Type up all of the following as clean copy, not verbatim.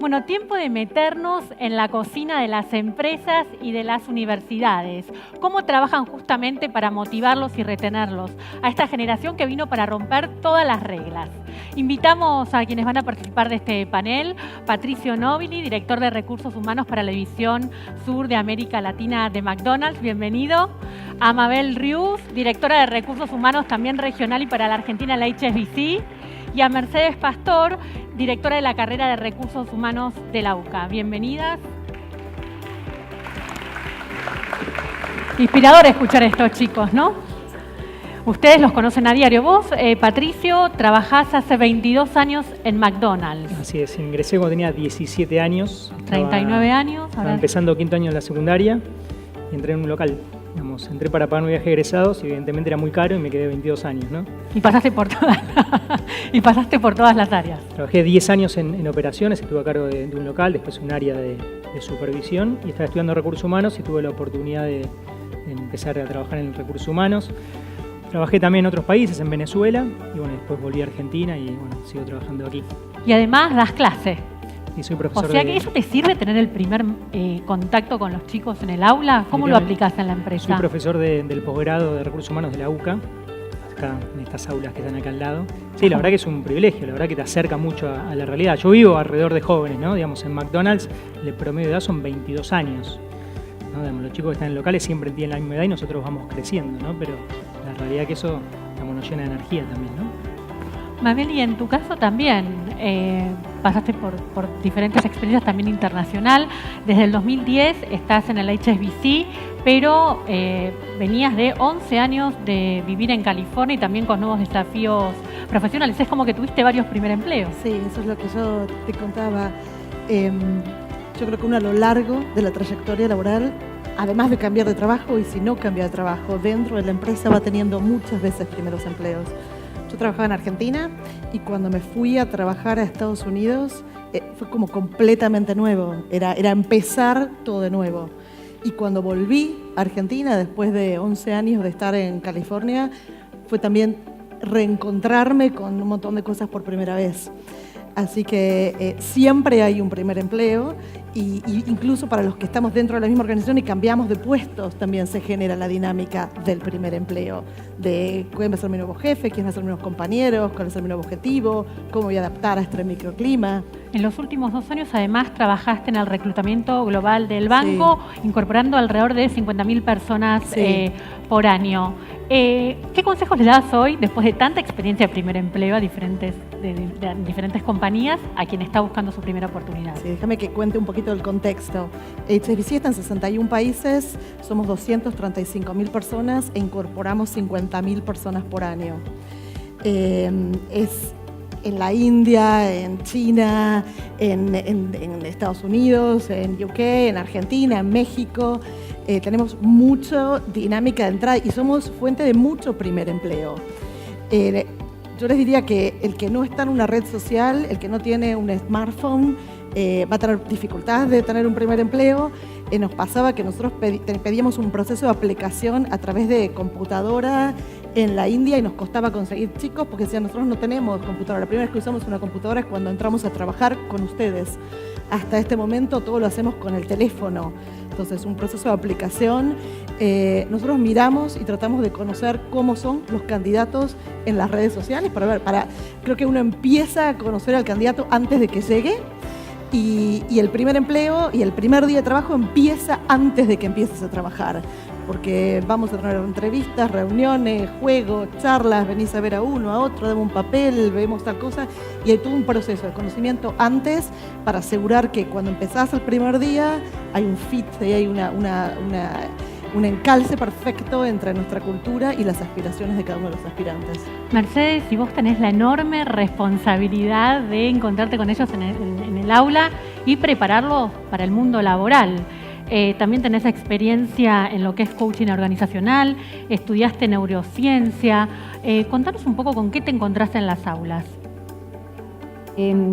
Bueno, tiempo de meternos en la cocina de las empresas y de las universidades. ¿Cómo trabajan justamente para motivarlos y retenerlos a esta generación que vino para romper todas las reglas? Invitamos a quienes van a participar de este panel: Patricio Nobili, director de Recursos Humanos para la División Sur de América Latina de McDonald's, bienvenido. A Mabel Rius, directora de Recursos Humanos también regional y para la Argentina en la HSBC. Y a Mercedes Pastor, directora de la carrera de Recursos Humanos de la UCA. Bienvenidas. Inspirador escuchar esto, chicos, ¿no? Ustedes los conocen a diario. Vos, Patricio, trabajás hace 22 años en McDonald's. Así es, ingresé cuando tenía 17 años. 39 años. Estaba empezando quinto año de la secundaria y entré en un local. Digamos, entré para pagar mi viaje de egresados y evidentemente era muy caro y me quedé 22 años, ¿no? Y pasaste por todas las áreas. Trabajé 10 años en operaciones, estuve a cargo de un local, después un área de supervisión y estaba estudiando recursos humanos y tuve la oportunidad de empezar a trabajar en recursos humanos. Trabajé también en otros países, en Venezuela, y bueno, después volví a Argentina y bueno, sigo trabajando aquí. Y además das clase. Y soy profesor. O sea que eso te sirve tener el primer contacto con los chicos en el aula. ¿Cómo lo aplicás en la empresa? Soy profesor del posgrado de Recursos Humanos de la UCA, acá en estas aulas que están acá al lado. Sí, la verdad que es un privilegio, la verdad que te acerca mucho a la realidad. Yo vivo alrededor de jóvenes, ¿no? Digamos, en McDonald's el promedio de edad son 22 años. ¿No? Digamos, los chicos que están en locales siempre tienen la misma edad y nosotros vamos creciendo, ¿no? Pero la realidad que eso, digamos, nos llena de energía también, ¿no? Mabel, y en tu caso también pasaste por diferentes experiencias también internacional. Desde el 2010 estás en el HSBC, pero venías de 11 años de vivir en California y también con nuevos desafíos profesionales. Es como que tuviste varios primer empleos. Sí, eso es lo que yo te contaba. Yo creo que uno a lo largo de la trayectoria laboral, además de cambiar de trabajo, y si no cambia de trabajo, dentro de la empresa va teniendo muchas veces primeros empleos. Yo trabajaba en Argentina y cuando me fui a trabajar a Estados Unidos fue como completamente nuevo, era empezar todo de nuevo. Y cuando volví a Argentina, después de 11 años de estar en California, fue también reencontrarme con un montón de cosas por primera vez. Así que siempre hay un primer empleo y incluso para los que estamos dentro de la misma organización y cambiamos de puestos también se genera la dinámica del primer empleo, de quién va a ser mi nuevo jefe, quién va a ser mis nuevos compañeros, cuál va a ser mi nuevo objetivo, cómo voy a adaptar a este microclima. En los últimos 2 años además trabajaste en el reclutamiento global del banco, sí, incorporando alrededor de 50.000 personas por año. ¿Qué consejos le das hoy, después de tanta experiencia de primer empleo a diferentes compañías, a quien está buscando su primera oportunidad? Sí, déjame que cuente un poquito el contexto. HSBC está en 61 países, somos 235.000 personas e incorporamos 50.000 personas por año. Es en la India, en China, en Estados Unidos, en UK, en Argentina, en México. Tenemos mucha dinámica de entrada y somos fuente de mucho primer empleo. Yo les diría que el que no está en una red social, el que no tiene un smartphone, va a tener dificultades de tener un primer empleo. Nos pasaba que nosotros pedíamos un proceso de aplicación a través de computadora en la India y nos costaba conseguir chicos porque decían, nosotros no tenemos computadora. La primera vez que usamos una computadora es cuando entramos a trabajar con ustedes. Hasta este momento todo lo hacemos con el teléfono. Entonces, un proceso de aplicación. Nosotros miramos y tratamos de conocer cómo son los candidatos en las redes sociales creo que uno empieza a conocer al candidato antes de que llegue. Y el primer empleo y el primer día de trabajo empieza antes de que empieces a trabajar, porque vamos a tener entrevistas, reuniones, juegos, charlas, venís a ver a uno, a otro, dame un papel, vemos tal cosa, y hay todo un proceso de conocimiento antes para asegurar que cuando empezás el primer día hay un fit, hay un encalce perfecto entre nuestra cultura y las aspiraciones de cada uno de los aspirantes. Mercedes, y vos tenés la enorme responsabilidad de encontrarte con ellos en el aula y prepararlos para el mundo laboral. También tenés experiencia en lo que es coaching organizacional, estudiaste neurociencia. Contanos un poco con qué te encontraste en las aulas.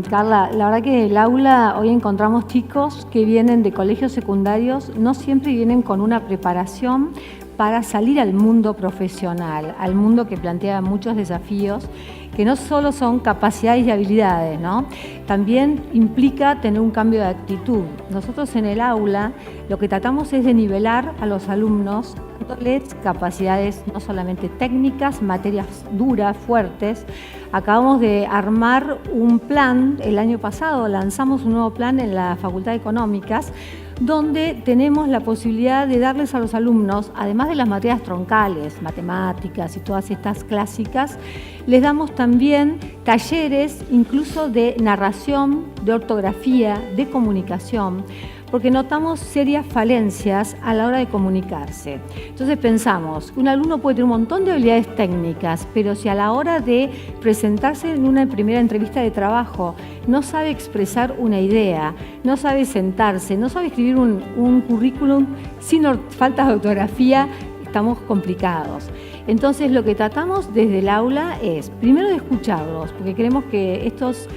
Carla, la verdad que en el aula hoy encontramos chicos que vienen de colegios secundarios, no siempre vienen con una preparación, para salir al mundo profesional, al mundo que plantea muchos desafíos, que no solo son capacidades y habilidades, ¿no? También implica tener un cambio de actitud. Nosotros en el aula lo que tratamos es de nivelar a los alumnos, dándoles capacidades no solamente técnicas, materias duras, fuertes. Acabamos de armar un plan, el año pasado lanzamos un nuevo plan en la Facultad de Económicas, donde tenemos la posibilidad de darles a los alumnos, además de las materias troncales, matemáticas y todas estas clásicas, les damos también talleres incluso de narración, de ortografía, de comunicación, porque notamos serias falencias a la hora de comunicarse. Entonces pensamos, un alumno puede tener un montón de habilidades técnicas, pero si a la hora de presentarse en una primera entrevista de trabajo no sabe expresar una idea, no sabe sentarse, no sabe escribir un currículum sin faltas de ortografía, estamos complicados. Entonces lo que tratamos desde el aula es, primero de escucharlos, porque queremos que estos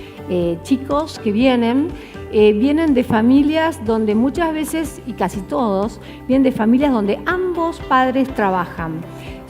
chicos que vienen de familias donde muchas veces, y casi todos, vienen de familias donde ambos padres trabajan.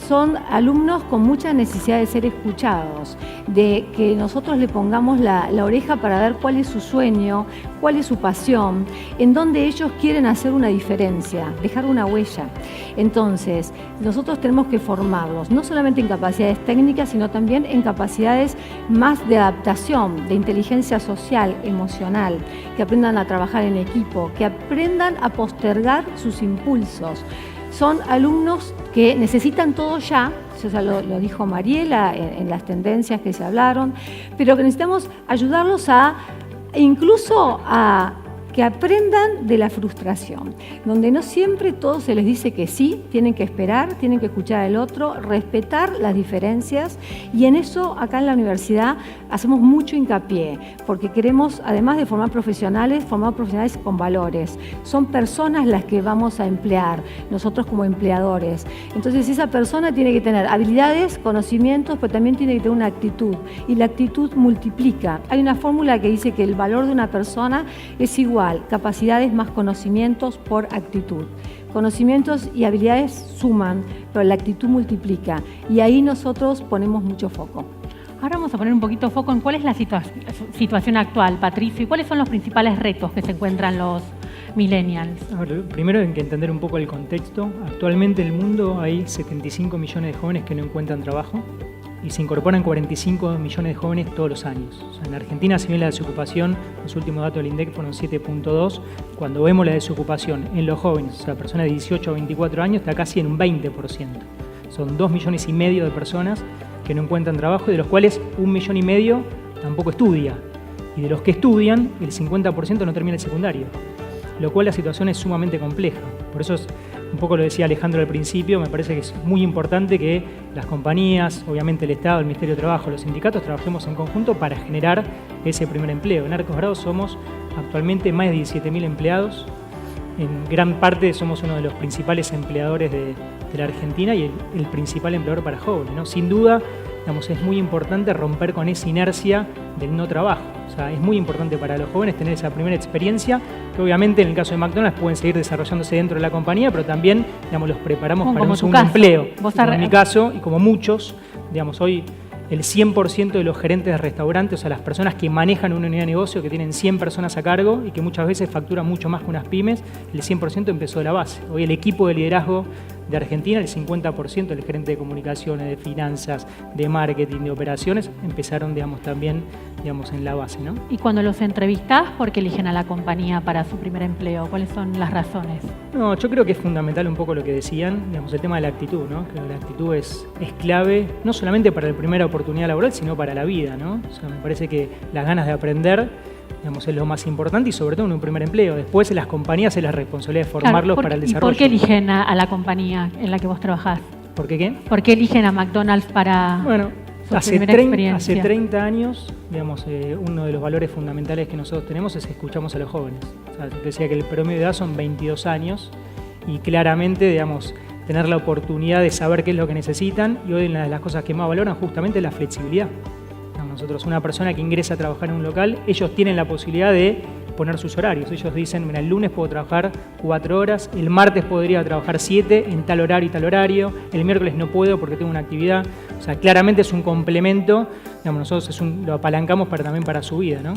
Son alumnos con mucha necesidad de ser escuchados, de que nosotros le pongamos la oreja para ver cuál es su sueño, cuál es su pasión, en dónde ellos quieren hacer una diferencia, dejar una huella. Entonces, nosotros tenemos que formarlos, no solamente en capacidades técnicas, sino también en capacidades más de adaptación, de inteligencia social, emocional, que aprendan a trabajar en equipo, que aprendan a postergar sus impulsos. Son alumnos que necesitan todo ya, eso ya lo dijo Mariela en las tendencias que se hablaron, pero que necesitamos ayudarlos incluso a que aprendan de la frustración, donde no siempre todo se les dice que sí, tienen que esperar, tienen que escuchar al otro, respetar las diferencias, y en eso acá en la universidad hacemos mucho hincapié, porque queremos, además de formar profesionales con valores. Son personas las que vamos a emplear, nosotros como empleadores. Entonces esa persona tiene que tener habilidades, conocimientos, pero también tiene que tener una actitud, y la actitud multiplica. Hay una fórmula que dice que el valor de una persona es igual capacidades más conocimientos por actitud. Conocimientos y habilidades suman, pero la actitud multiplica, y ahí nosotros ponemos mucho foco. Ahora vamos a poner un poquito foco en cuál es la situación actual, Patricio, y cuáles son los principales retos que se encuentran los millennials. Primero hay que entender un poco el contexto. Actualmente en el mundo hay 75 millones de jóvenes que no encuentran trabajo, y se incorporan 45 millones de jóvenes todos los años. O sea, en Argentina, si bien la desocupación, los últimos datos del INDEC fueron 7.2, cuando vemos la desocupación en los jóvenes, o sea, personas de 18 a 24 años, está casi en un 20%. Son 2,5 millones de personas que no encuentran trabajo, y de los cuales 1,5 millones tampoco estudia. Y de los que estudian, el 50% no termina el secundario, lo cual la situación es sumamente compleja. Por eso es, un poco lo decía Alejandro al principio, me parece que es muy importante que las compañías, obviamente el Estado, el Ministerio de Trabajo, los sindicatos, trabajemos en conjunto para generar ese primer empleo. En Arcos Dorados somos actualmente más de 17.000 empleados. En gran parte somos uno de los principales empleadores de la Argentina y el principal empleador para jóvenes, ¿no? Sin duda, digamos, es muy importante romper con esa inercia del no trabajo. O sea, es muy importante para los jóvenes tener esa primera experiencia, que obviamente en el caso de McDonald's pueden seguir desarrollándose dentro de la compañía, pero también, digamos, los preparamos para un segundo empleo. En mi caso, y como muchos, digamos, hoy el 100% de los gerentes de restaurantes, o sea, las personas que manejan una unidad de negocio, que tienen 100 personas a cargo y que muchas veces facturan mucho más que unas pymes, el 100% empezó de la base. Hoy el equipo de liderazgo de Argentina, el 50% del gerente de comunicaciones, de finanzas, de marketing, de operaciones, empezaron, digamos, también, digamos, en la base, ¿no? Y cuando los entrevistás, ¿por qué eligen a la compañía para su primer empleo? ¿Cuáles son las razones? No, yo creo que es fundamental un poco lo que decían, digamos, el tema de la actitud, ¿no? Creo que la actitud es clave, no solamente para la primera oportunidad laboral, sino para la vida, ¿no? O sea, me parece que las ganas de aprender, digamos, es lo más importante, y sobre todo en un primer empleo. Después en las compañías es la responsabilidad de formarlos para el desarrollo. ¿Y por qué eligen a la compañía en la que vos trabajás? ¿Por qué qué? ¿Por qué eligen a McDonald's para su primera experiencia? Hace 30 años, digamos, uno de los valores fundamentales que nosotros tenemos es escuchamos a los jóvenes. O sea, yo decía que el promedio de edad son 22 años y claramente, digamos, tener la oportunidad de saber qué es lo que necesitan, y hoy una de las cosas que más valoran justamente es la flexibilidad. Nosotros, una persona que ingresa a trabajar en un local, ellos tienen la posibilidad de poner sus horarios. Ellos dicen, mira, el lunes puedo trabajar 4 horas, el martes podría trabajar 7 en tal horario y tal horario, el miércoles no puedo porque tengo una actividad. O sea, claramente es un complemento, digamos, nosotros lo apalancamos también para su vida, ¿no?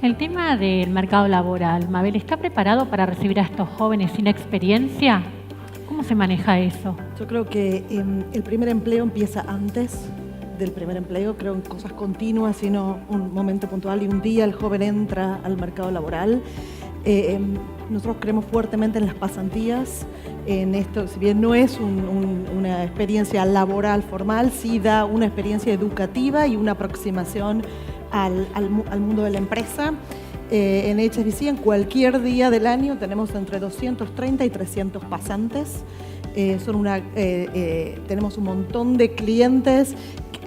El tema del mercado laboral, Mabel, ¿está preparado para recibir a estos jóvenes sin experiencia? ¿Cómo se maneja eso? Yo creo que el primer empleo empieza antes del primer empleo, creo en cosas continuas y no un momento puntual, y un día el joven entra al mercado laboral. Nosotros creemos fuertemente en las pasantías, en esto, si bien no es una experiencia laboral formal, sí da una experiencia educativa y una aproximación al mundo de la empresa. En HSBC en cualquier día del año tenemos entre 230 y 300 pasantes. Tenemos un montón de clientes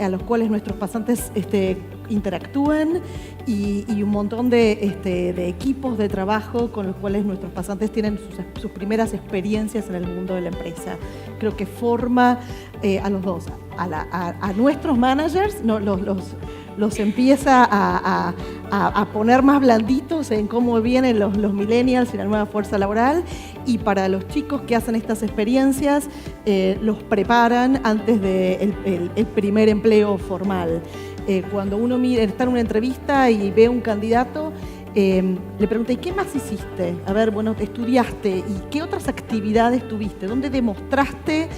a los cuales nuestros pasantes interactúan y un montón de equipos de trabajo con los cuales nuestros pasantes tienen sus primeras experiencias en el mundo de la empresa. Creo que forma a los dos, a nuestros managers, los empieza a poner más blanditos en cómo vienen los millennials y la nueva fuerza laboral, y para los chicos que hacen estas experiencias los preparan antes del primer empleo formal. Cuando uno está en una entrevista y ve a un candidato, le pregunta, ¿y qué más hiciste? A ver, bueno, estudiaste, ¿y qué otras actividades tuviste? ¿Dónde demostraste,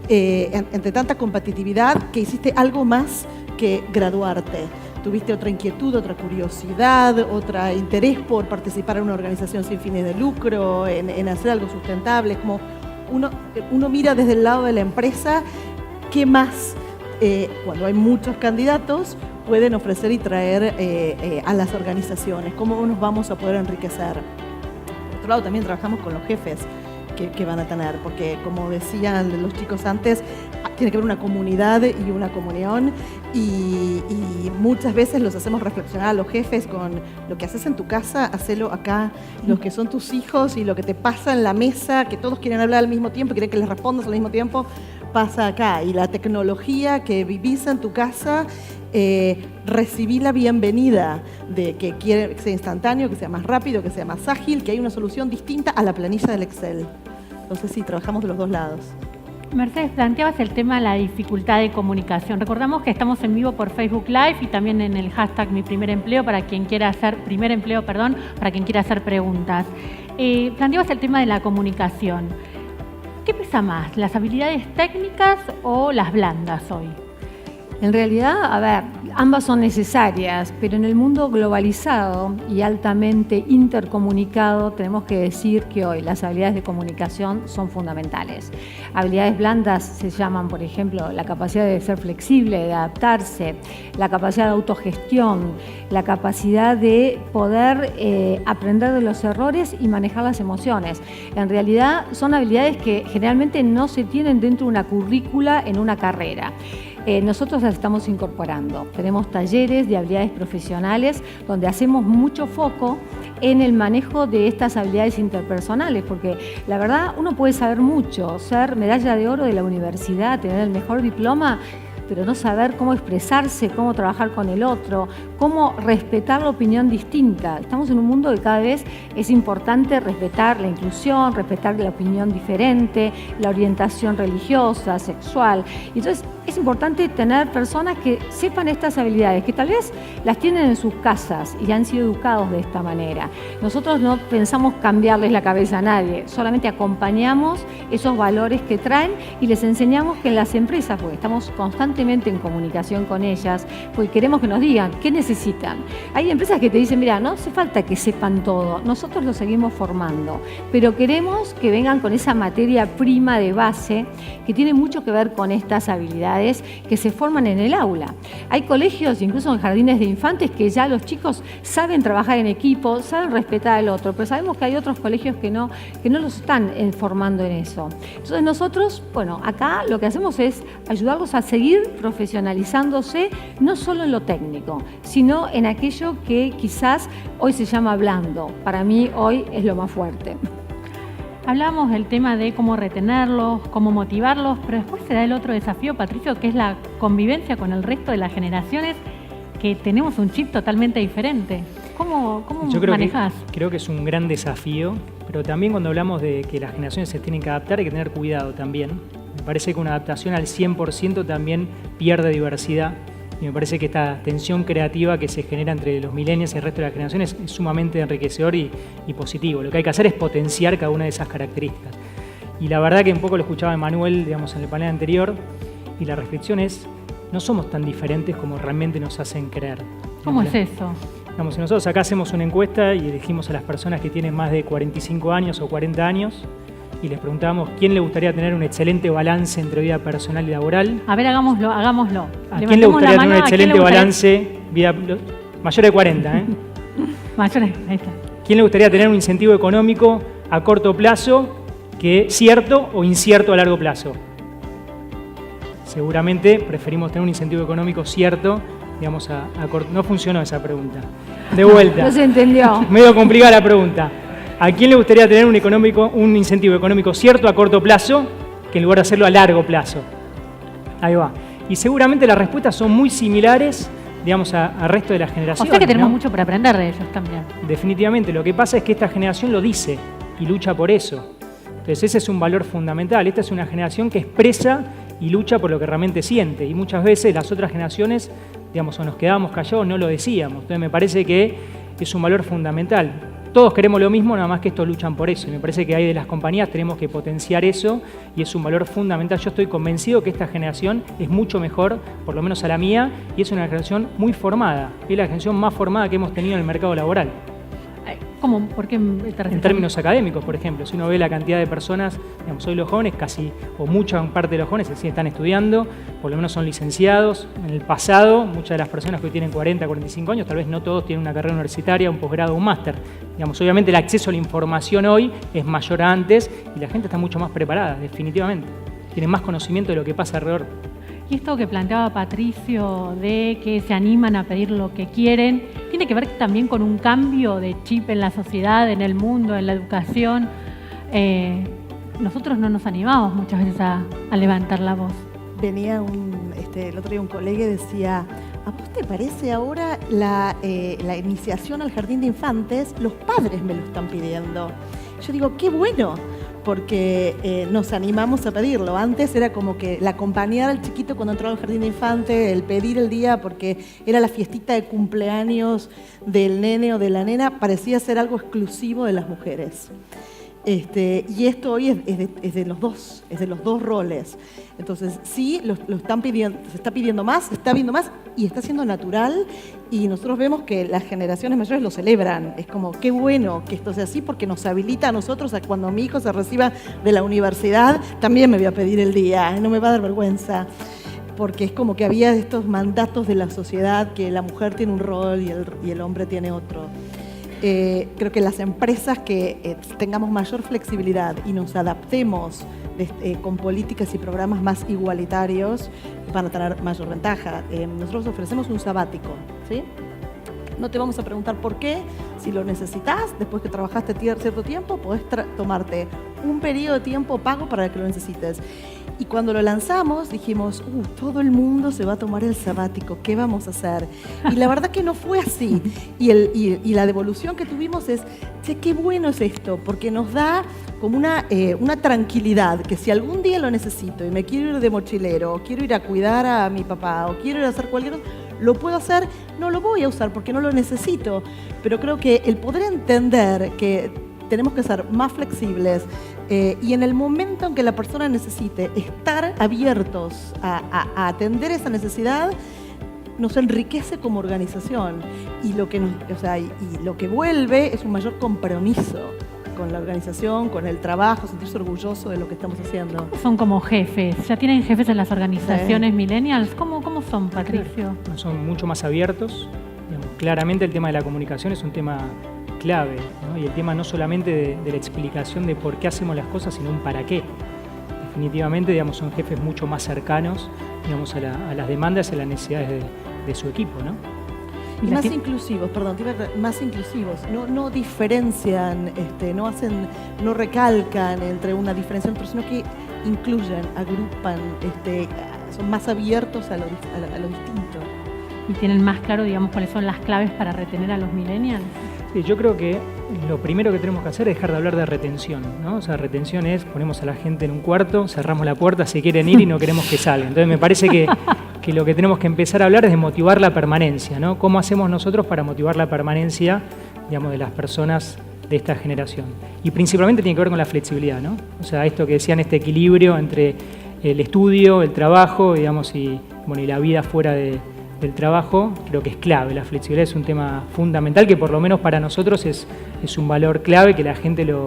entre tanta competitividad, que hiciste algo más que graduarte? ¿Tuviste otra inquietud, otra curiosidad, otro interés por participar en una organización sin fines de lucro, en hacer algo sustentable? Es como uno mira desde el lado de la empresa qué más, cuando hay muchos candidatos, pueden ofrecer y traer a las organizaciones, cómo nos vamos a poder enriquecer. Por otro lado, también trabajamos con los jefes que van a tener, porque como decían los chicos antes, tiene que haber una comunidad y una comunión, y muchas veces los hacemos reflexionar a los jefes con lo que haces en tu casa, hacelo acá, los que son tus hijos y lo que te pasa en la mesa, que todos quieren hablar al mismo tiempo, quieren que les respondas al mismo tiempo, pasa acá, y la tecnología que vivís en tu casa, recibí la bienvenida de que quiere que sea instantáneo, que sea más rápido, que sea más ágil, que hay una solución distinta a la planilla del Excel. Entonces sí, trabajamos de los dos lados. Mercedes, planteabas el tema de la dificultad de comunicación. Recordamos que estamos en vivo por Facebook Live y también en el hashtag Mi Primer Empleo para quien quiera hacer para quien quiera hacer preguntas. Planteabas el tema de la comunicación. ¿Qué pesa más, las habilidades técnicas o las blandas hoy? En realidad, a ver, ambas son necesarias, pero en el mundo globalizado y altamente intercomunicado tenemos que decir que hoy las habilidades de comunicación son fundamentales. Habilidades blandas se llaman, por ejemplo, la capacidad de ser flexible, de adaptarse, la capacidad de autogestión, la capacidad de poder aprender de los errores y manejar las emociones. En realidad son habilidades que generalmente no se tienen dentro de una currícula en una carrera. Nosotros las estamos incorporando. Tenemos talleres de habilidades profesionales donde hacemos mucho foco en el manejo de estas habilidades interpersonales, porque la verdad uno puede saber mucho, ser medalla de oro de la universidad, tener el mejor diploma, pero no saber cómo expresarse, cómo trabajar con el otro, cómo respetar la opinión distinta. Estamos en un mundo que cada vez es importante respetar la inclusión, respetar la opinión diferente, la orientación religiosa, sexual. Entonces, es importante tener personas que sepan estas habilidades, que tal vez las tienen en sus casas y han sido educados de esta manera. Nosotros no pensamos cambiarles la cabeza a nadie, solamente acompañamos esos valores que traen y les enseñamos que en las empresas, porque estamos constantemente en comunicación con ellas, porque queremos que nos digan qué necesitan. Hay empresas que te dicen, mira, no hace falta que sepan todo, nosotros los seguimos formando, pero queremos que vengan con esa materia prima de base que tiene mucho que ver con estas habilidades que se forman en el aula. Hay colegios, incluso en jardines de infantes, que ya los chicos saben trabajar en equipo, saben respetar al otro, pero sabemos que hay otros colegios que no los están formando en eso. Entonces nosotros, bueno, acá lo que hacemos es ayudarlos a seguir profesionalizándose, no solo en lo técnico, sino en aquello que quizás hoy se llama blando. Para mí hoy es lo más fuerte. Hablábamos del tema de cómo retenerlos, cómo motivarlos, pero después se da el otro desafío, Patricio, que es la convivencia con el resto de las generaciones, que tenemos un chip totalmente diferente. ¿Cómo Yo creo manejás? Creo que es un gran desafío, pero también cuando hablamos de que las generaciones se tienen que adaptar hay que tener cuidado también. Me parece que una adaptación al 100% también pierde diversidad. Y me parece que esta tensión creativa que se genera entre los millennials y el resto de las generaciones es sumamente enriquecedor y positivo. Lo que hay que hacer es potenciar cada una de esas características. Y la verdad que un poco lo escuchaba Emanuel, digamos, en el panel anterior, y la reflexión es, no somos tan diferentes como realmente nos hacen creer. ¿Cómo es eso? Digamos, si nosotros acá hacemos una encuesta y elegimos a las personas que tienen más de 45 años o 40 años, y les preguntamos quién le gustaría tener un excelente balance entre vida personal y laboral. A ver, hagámoslo. ¿A quién le gustaría tener un excelente balance vida mayor de 40? Mayores, ahí está. ¿Quién le gustaría tener un incentivo económico a corto plazo que cierto o incierto a largo plazo? Seguramente preferimos tener un incentivo económico cierto, digamos, a corto. No funcionó esa pregunta. De vuelta. No se entendió. Medio complicada la pregunta. ¿A quién le gustaría tener un incentivo económico cierto a corto plazo que en lugar de hacerlo a largo plazo? Ahí va. Y seguramente las respuestas son muy similares, digamos, al resto de las generaciones. O sea que tenemos ¿no? mucho para aprender de ellos también. Definitivamente. Lo que pasa es que esta generación lo dice y lucha por eso. Entonces ese es un valor fundamental. Esta es una generación que expresa y lucha por lo que realmente siente. Y muchas veces las otras generaciones, digamos, o nos quedábamos callados o no lo decíamos. Entonces me parece que es un valor fundamental. Todos queremos lo mismo, nada más que estos luchan por eso. Y me parece que ahí de las compañías tenemos que potenciar eso y es un valor fundamental. Yo estoy convencido que esta generación es mucho mejor, por lo menos a la mía, y es una generación muy formada. Es la generación más formada que hemos tenido en el mercado laboral. ¿Cómo? ¿Por qué te refieres? En términos académicos, por ejemplo, si uno ve la cantidad de personas, digamos, hoy los jóvenes, casi, o mucha parte de los jóvenes sí están estudiando, por lo menos son licenciados. En el pasado, muchas de las personas que hoy tienen 40, 45 años, tal vez no todos tienen una carrera universitaria, un posgrado, un máster. Digamos, obviamente el acceso a la información hoy es mayor a antes y la gente está mucho más preparada, definitivamente. Tienen más conocimiento de lo que pasa alrededor. Y esto que planteaba Patricio de que se animan a pedir lo que quieren, tiene que ver también con un cambio de chip en la sociedad, en el mundo, en la educación. Nosotros no nos animamos muchas veces a levantar la voz. Venía el otro día un colega y decía, ¿a vos te parece ahora la iniciación al jardín de infantes? Los padres me lo están pidiendo. Yo digo, qué bueno, porque nos animamos a pedirlo. Antes era como que la acompañar al chiquito cuando entraba al jardín de infantes, el pedir el día porque era la fiestita de cumpleaños del nene o de la nena, parecía ser algo exclusivo de las mujeres. Y esto hoy es de los dos roles. Entonces sí, lo están pidiendo, se está pidiendo más, se está viendo más y está siendo natural, y nosotros vemos que las generaciones mayores lo celebran. Es como, qué bueno que esto sea así, porque nos habilita a nosotros a cuando mi hijo se reciba de la universidad, también me voy a pedir el día, no me va a dar vergüenza. Porque es como que había estos mandatos de la sociedad que la mujer tiene un rol y el hombre tiene otro. Creo que las empresas que tengamos mayor flexibilidad y nos adaptemos con políticas y programas más igualitarios van a tener mayor ventaja. Nosotros ofrecemos un sabático, ¿sí? No te vamos a preguntar por qué. Si lo necesitas, después que trabajaste cierto tiempo, podés tomarte un periodo de tiempo pago para que lo necesites. Y cuando lo lanzamos, dijimos, todo el mundo se va a tomar el sabático, ¿qué vamos a hacer? Y la verdad que no fue así. Y la devolución que tuvimos es, che, qué bueno es esto, porque nos da como una tranquilidad, que si algún día lo necesito y me quiero ir de mochilero, o quiero ir a cuidar a mi papá, o quiero ir a hacer cualquier cosa, lo puedo hacer, no lo voy a usar porque no lo necesito. Pero creo que el poder entender que tenemos que ser más flexibles y en el momento en que la persona necesite estar abiertos a atender esa necesidad, nos enriquece como organización. Y lo que vuelve es un mayor compromiso con la organización, con el trabajo, sentirse orgulloso de lo que estamos haciendo. Son como jefes, ya tienen jefes en las organizaciones millennials. ¿Cómo son, Patricio? Son mucho más abiertos. Digamos, claramente el tema de la comunicación es un tema clave, ¿no? Y el tema no solamente de la explicación de por qué hacemos las cosas, sino un para qué. Definitivamente, digamos, son jefes mucho más cercanos, digamos, a las demandas y a las necesidades de su equipo, ¿no? Y más inclusivos, más inclusivos, no diferencian, no recalcan entre una diferencia, sino que incluyen, agrupan, son más abiertos a lo distinto. y tienen más claro, digamos, cuáles son las claves para retener a los millennials? Sí, yo creo que lo primero que tenemos que hacer es dejar de hablar de retención, ¿no? O sea, retención es, ponemos a la gente en un cuarto, cerramos la puerta, se quieren ir y no queremos que salgan. Entonces me parece que lo que tenemos que empezar a hablar es de motivar la permanencia, ¿no? ¿Cómo hacemos nosotros para motivar la permanencia, digamos, de las personas de esta generación? Y principalmente tiene que ver con la flexibilidad, ¿no? O sea, esto que decían, este equilibrio entre el estudio, el trabajo, digamos, y la vida fuera del trabajo, creo que es clave. La flexibilidad es un tema fundamental que por lo menos para nosotros es un valor clave que la gente lo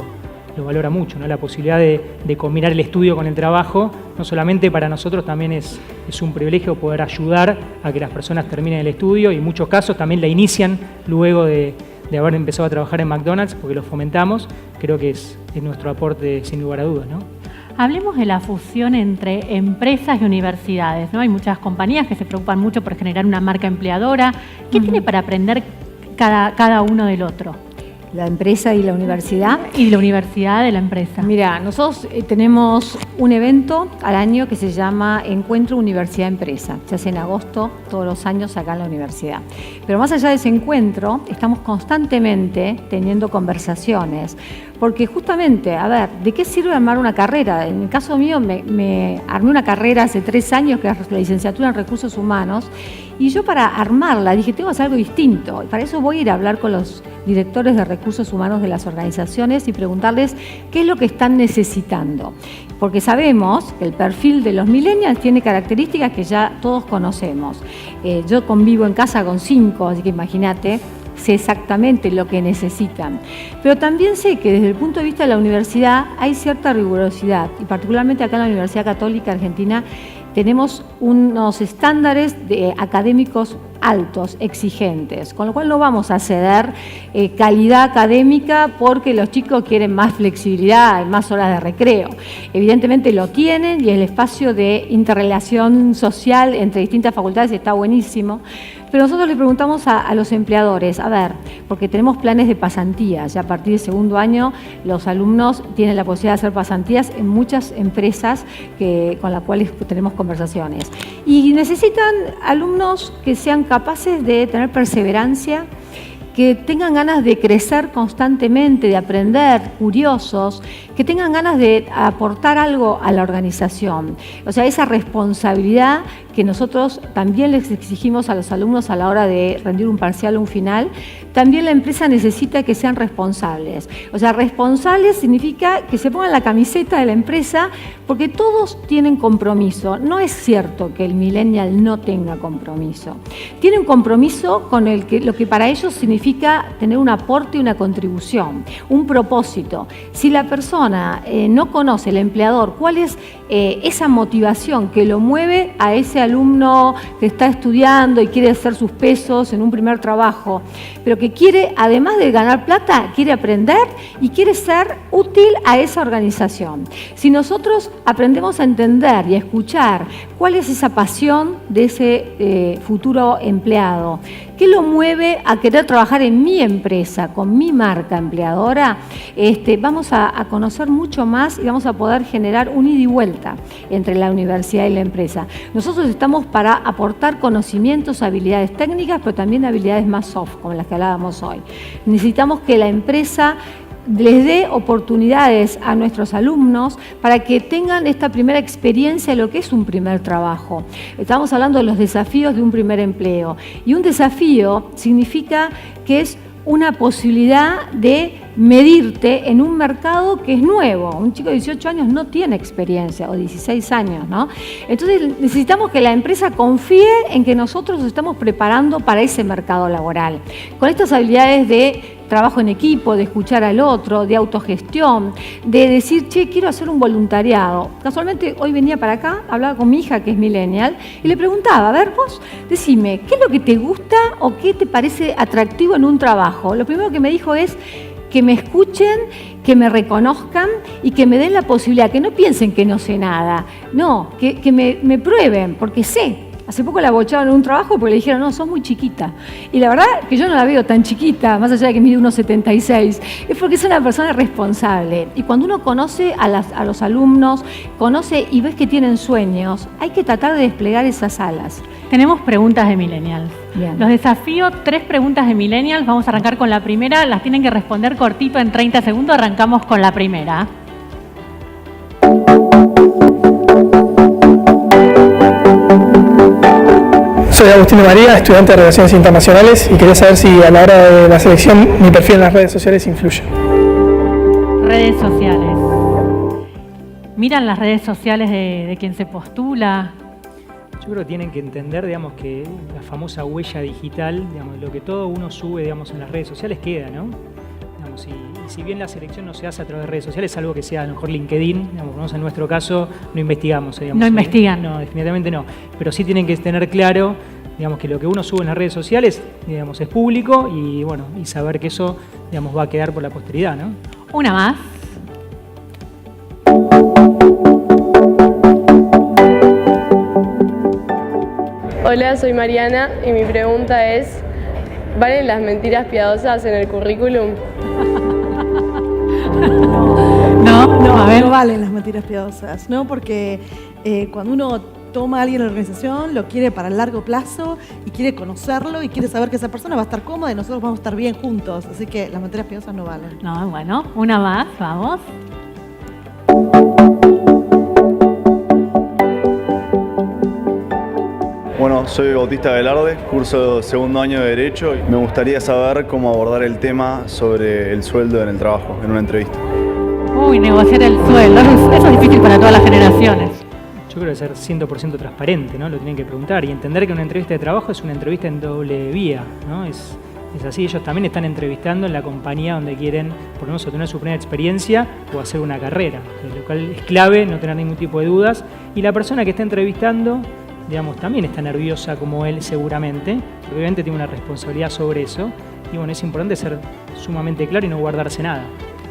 valora mucho, ¿no? La posibilidad de combinar el estudio con el trabajo, no solamente para nosotros también es un privilegio poder ayudar a que las personas terminen el estudio y en muchos casos también la inician luego de haber empezado a trabajar en McDonald's porque lo fomentamos. Creo que es nuestro aporte sin lugar a dudas, ¿no? Hablemos de la fusión entre empresas y universidades, ¿no? Hay muchas compañías que se preocupan mucho por generar una marca empleadora. ¿Qué tiene para aprender cada uno del otro? La empresa y la universidad. Y la universidad de la empresa. Mira, nosotros tenemos un evento al año que se llama Encuentro Universidad-Empresa. Se hace en agosto todos los años acá en la universidad. Pero más allá de ese encuentro, estamos constantemente teniendo conversaciones. Porque justamente, a ver, ¿de qué sirve armar una carrera? En el caso mío, me armé una carrera hace 3 años, que es la licenciatura en Recursos Humanos, y yo para armarla dije, tengo que hacer algo distinto. Y para eso voy a ir a hablar con los directores de recursos humanos de las organizaciones y preguntarles qué es lo que están necesitando. Porque sabemos que el perfil de los millennials tiene características que ya todos conocemos. Yo convivo en casa con 5, así que imagínate, sé exactamente lo que necesitan. Pero también sé que desde el punto de vista de la universidad hay cierta rigurosidad, y particularmente acá en la Universidad Católica Argentina tenemos unos estándares académicos altos, exigentes, con lo cual no vamos a ceder calidad académica porque los chicos quieren más flexibilidad y más horas de recreo. Evidentemente lo tienen y el espacio de interrelación social entre distintas facultades está buenísimo, pero nosotros le preguntamos a los empleadores, a ver, porque tenemos planes de pasantías, ya a partir del segundo año los alumnos tienen la posibilidad de hacer pasantías en muchas empresas con las cuales tenemos conversaciones. Y necesitan alumnos que sean capaces de tener perseverancia, que tengan ganas de crecer constantemente, de aprender, curiosos, que tengan ganas de aportar algo a la organización. O sea, esa responsabilidad que nosotros también les exigimos a los alumnos a la hora de rendir un parcial o un final, también la empresa necesita que sean responsables. O sea, responsables significa que se pongan la camiseta de la empresa porque todos tienen compromiso. No es cierto que el millennial no tenga compromiso. Tiene un compromiso con lo que para ellos significa tener un aporte y una contribución, un propósito. Si la persona no conoce, el empleador, cuál es esa motivación que lo mueve a ese alumno que está estudiando y quiere hacer sus pesos en un primer trabajo, pero que quiere, además de ganar plata, quiere aprender y quiere ser útil a esa organización. Si nosotros aprendemos a entender y a escuchar cuál es esa pasión de ese futuro empleado, qué lo mueve a querer trabajar en mi empresa, con mi marca empleadora, vamos a conocer mucho más y vamos a poder generar un ida y vuelta entre la universidad y la empresa. Nosotros estamos para aportar conocimientos, habilidades técnicas, pero también habilidades más soft, como las que hablábamos hoy. Necesitamos que la empresa les dé oportunidades a nuestros alumnos para que tengan esta primera experiencia de lo que es un primer trabajo. Estamos hablando de los desafíos de un primer empleo. Y un desafío significa que es una posibilidad de medirte en un mercado que es nuevo. Un chico de 18 años no tiene experiencia, o 16 años, ¿no? Entonces necesitamos que la empresa confíe en que nosotros nos estamos preparando para ese mercado laboral. Con estas habilidades de trabajo en equipo, de escuchar al otro, de autogestión, de decir, che, quiero hacer un voluntariado. Casualmente hoy venía para acá, hablaba con mi hija que es millennial, y le preguntaba, a ver vos, decime, ¿qué es lo que te gusta o qué te parece atractivo en un trabajo? Lo primero que me dijo es que me escuchen, que me reconozcan y que me den la posibilidad, que no piensen que no sé nada, no, que me prueben, porque sé. Hace poco la bocharon en un trabajo porque le dijeron, no, sos muy chiquita. Y la verdad que yo no la veo tan chiquita, más allá de que mide 1,76, es porque es una persona responsable. Y cuando uno conoce a los alumnos, conoce y ves que tienen sueños, hay que tratar de desplegar esas alas. Tenemos preguntas de millennials. Bien. Los desafío 3 preguntas de millennials. Vamos a arrancar con la primera. Las tienen que responder cortito en 30 segundos. Arrancamos con la primera. Soy Agustín de María, estudiante de Relaciones Internacionales, y quería saber si a la hora de la selección mi perfil en las redes sociales influye. Redes sociales. ¿Miran las redes sociales de quien se postula? Yo creo que tienen que entender, digamos, que la famosa huella digital, digamos, lo que todo uno sube, digamos, en las redes sociales queda, ¿no? Digamos, y si bien la selección no se hace a través de redes sociales, salvo que sea a lo mejor LinkedIn, digamos, en nuestro caso no investigamos, digamos. No investigan. No, definitivamente no. Pero sí tienen que tener claro, digamos, que lo que uno sube en las redes sociales, digamos, es público y, bueno, y saber que eso, digamos, va a quedar por la posteridad, ¿no? Una más. Hola, soy Mariana y mi pregunta es, ¿valen las mentiras piadosas en el currículum? No, a ver. No valen las mentiras piadosas, ¿no? Porque cuando uno toma a alguien en la organización, lo quiere para el largo plazo y quiere conocerlo y quiere saber que esa persona va a estar cómoda y nosotros vamos a estar bien juntos. Así que las mentiras piadosas no valen. No, bueno, una más, vamos. Bueno, soy Bautista Velarde, curso segundo año de Derecho y me gustaría saber cómo abordar el tema sobre el sueldo en el trabajo, en una entrevista. Uy, negociar el sueldo. Eso es difícil para todas las generaciones. Yo creo que ser 100% transparente, ¿no? Lo tienen que preguntar y entender que una entrevista de trabajo es una entrevista en doble vía, ¿no? Es así, ellos también están entrevistando en la compañía donde quieren, por lo menos, obtener su primera experiencia o hacer una carrera, lo cual es clave, no tener ningún tipo de dudas. Y la persona que está entrevistando, digamos, también está nerviosa como él seguramente, porque obviamente tiene una responsabilidad sobre eso. Y bueno, es importante ser sumamente claro y no guardarse nada.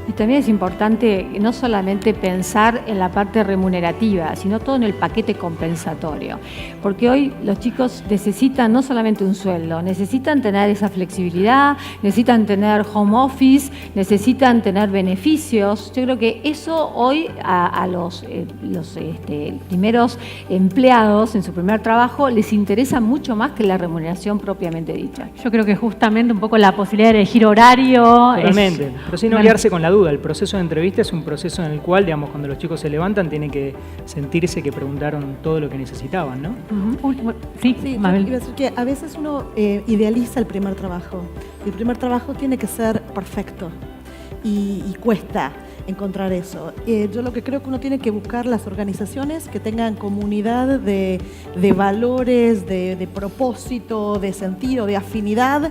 Y también es importante no solamente pensar en la parte remunerativa, sino todo en el paquete compensatorio. Porque hoy los chicos necesitan no solamente un sueldo, necesitan tener esa flexibilidad, necesitan tener home office, necesitan tener beneficios. Yo creo que eso hoy a los primeros empleados en su primer trabajo les interesa mucho más que la remuneración propiamente dicha. Yo creo que justamente un poco la posibilidad de elegir horario. Totalmente, pero sin no quedarse con la duda. El proceso de entrevista es un proceso en el cual, digamos, cuando los chicos se levantan, tienen que sentirse que preguntaron todo lo que necesitaban, ¿no? Sí, Sí, Mabel. yo iba a decir que a veces uno idealiza el primer trabajo. El primer trabajo tiene que ser perfecto y cuesta encontrar eso. Yo lo que creo que uno tiene que buscar las organizaciones que tengan comunidad de valores, de propósito, de sentido, de afinidad,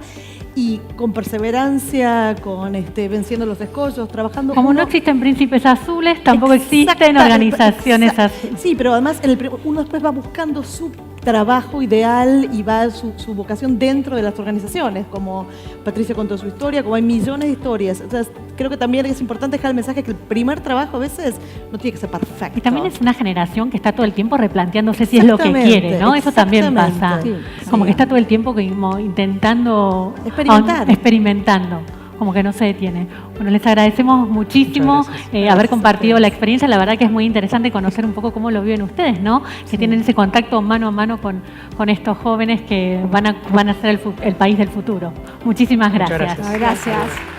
y con perseverancia, con venciendo los escollos, trabajando. Como no existen príncipes azules, tampoco existen organizaciones azules. Sí, pero además uno después va buscando su trabajo ideal y va su vocación dentro de las organizaciones, como Patricia contó su historia, como hay millones de historias. O sea, creo que también es importante dejar el mensaje que el primer trabajo a veces no tiene que ser perfecto. Y también es una generación que está todo el tiempo replanteándose si es lo que quiere, ¿no? Eso también pasa. Sí, Como que está todo el tiempo como intentando, experimentando, como que no se detiene. Bueno, les agradecemos muchísimo haber compartido la experiencia. La verdad que es muy interesante conocer un poco cómo lo viven ustedes, ¿no? Que tienen ese contacto mano a mano con estos jóvenes que van a ser el país del futuro. Muchísimas gracias. Muchas Gracias.